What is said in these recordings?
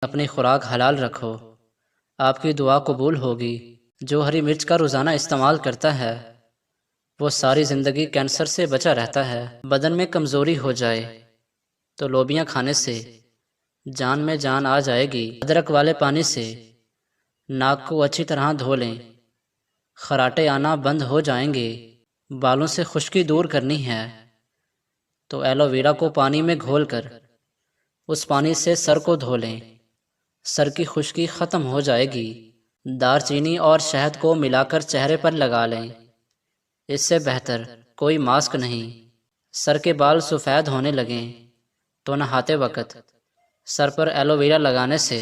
اپنی خوراک حلال رکھو، آپ کی دعا قبول ہوگی۔ جو ہری مرچ کا روزانہ استعمال کرتا ہے وہ ساری زندگی کینسر سے بچا رہتا ہے۔ بدن میں کمزوری ہو جائے تو لوبیاں کھانے سے جان میں جان آ جائے گی۔ ادرک والے پانی سے ناک کو اچھی طرح دھو لیں، خراٹے آنا بند ہو جائیں گے۔ بالوں سے خشکی دور کرنی ہے تو ایلو ویرا کو پانی میں گھول کر اس پانی سے سر کو دھو لیں، سر کی خشکی ختم ہو جائے گی۔ دار چینی اور شہد کو ملا کر چہرے پر لگا لیں، اس سے بہتر کوئی ماسک نہیں۔ سر کے بال سفید ہونے لگیں تو نہاتے وقت سر پر ایلو ویرا لگانے سے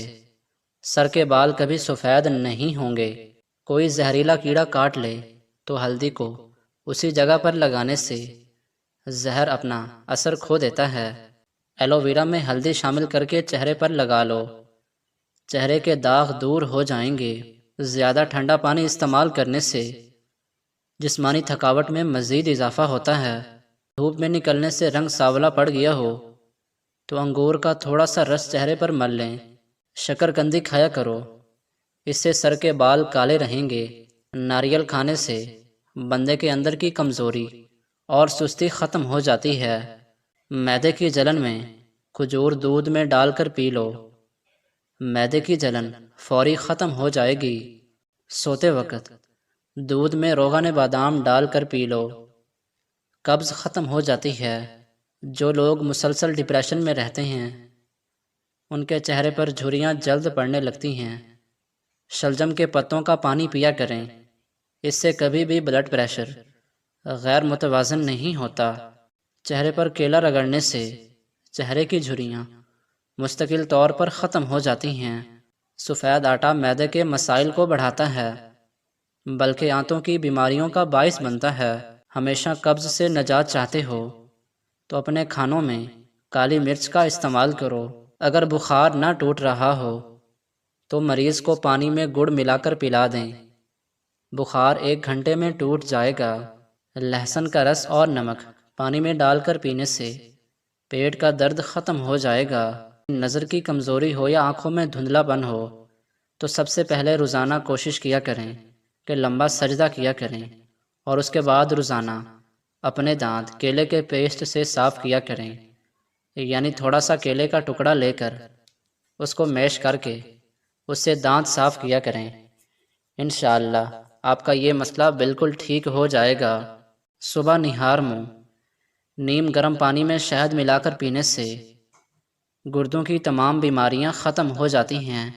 سر کے بال کبھی سفید نہیں ہوں گے۔ کوئی زہریلا کیڑا کاٹ لے تو ہلدی کو اسی جگہ پر لگانے سے زہر اپنا اثر کھو دیتا ہے۔ ایلو ویرا میں ہلدی شامل کر کے چہرے پر لگا لو، چہرے کے داغ دور ہو جائیں گے۔ زیادہ ٹھنڈا پانی استعمال کرنے سے جسمانی تھکاوٹ میں مزید اضافہ ہوتا ہے۔ دھوپ میں نکلنے سے رنگ سانولا پڑ گیا ہو تو انگور کا تھوڑا سا رس چہرے پر مل لیں۔ شکر قندی کھایا کرو، اس سے سر کے بال کالے رہیں گے۔ ناریل کھانے سے بندے کے اندر کی کمزوری اور سستی ختم ہو جاتی ہے۔ معدے کی جلن میں کھجور دودھ میں ڈال کر پی لو، معدے کی جلن فوری ختم ہو جائے گی۔ سوتے وقت دودھ میں روغن بادام ڈال کر پی لو، قبض ختم ہو جاتی ہے۔ جو لوگ مسلسل ڈپریشن میں رہتے ہیں ان کے چہرے پر جھریاں جلد پڑنے لگتی ہیں۔ شلجم کے پتوں کا پانی پیا کریں، اس سے کبھی بھی بلڈ پریشر غیر متوازن نہیں ہوتا۔ چہرے پر کیلا رگڑنے سے چہرے کی جھریاں مستقل طور پر ختم ہو جاتی ہیں۔ سفید آٹا معدے کے مسائل کو بڑھاتا ہے بلکہ آنتوں کی بیماریوں کا باعث بنتا ہے۔ ہمیشہ قبض سے نجات چاہتے ہو تو اپنے کھانوں میں کالی مرچ کا استعمال کرو۔ اگر بخار نہ ٹوٹ رہا ہو تو مریض کو پانی میں گڑ ملا کر پلا دیں، بخار 1 گھنٹے میں ٹوٹ جائے گا۔ لہسن کا رس اور نمک پانی میں ڈال کر پینے سے پیٹ کا درد ختم ہو جائے گا۔ نظر کی کمزوری ہو یا آنکھوں میں دھندلا پن ہو تو سب سے پہلے روزانہ کوشش کیا کریں کہ لمبا سجدہ کیا کریں، اور اس کے بعد روزانہ اپنے دانت کیلے کے پیسٹ سے صاف کیا کریں، یعنی تھوڑا سا کیلے کا ٹکڑا لے کر اس کو میش کر کے اس سے دانت صاف کیا کریں۔ انشاءاللہ آپ کا یہ مسئلہ بالکل ٹھیک ہو جائے گا۔ صبح نہار منہ نیم گرم پانی میں شہد ملا کر پینے سے گردوں کی تمام بیماریاں ختم ہو جاتی ہیں۔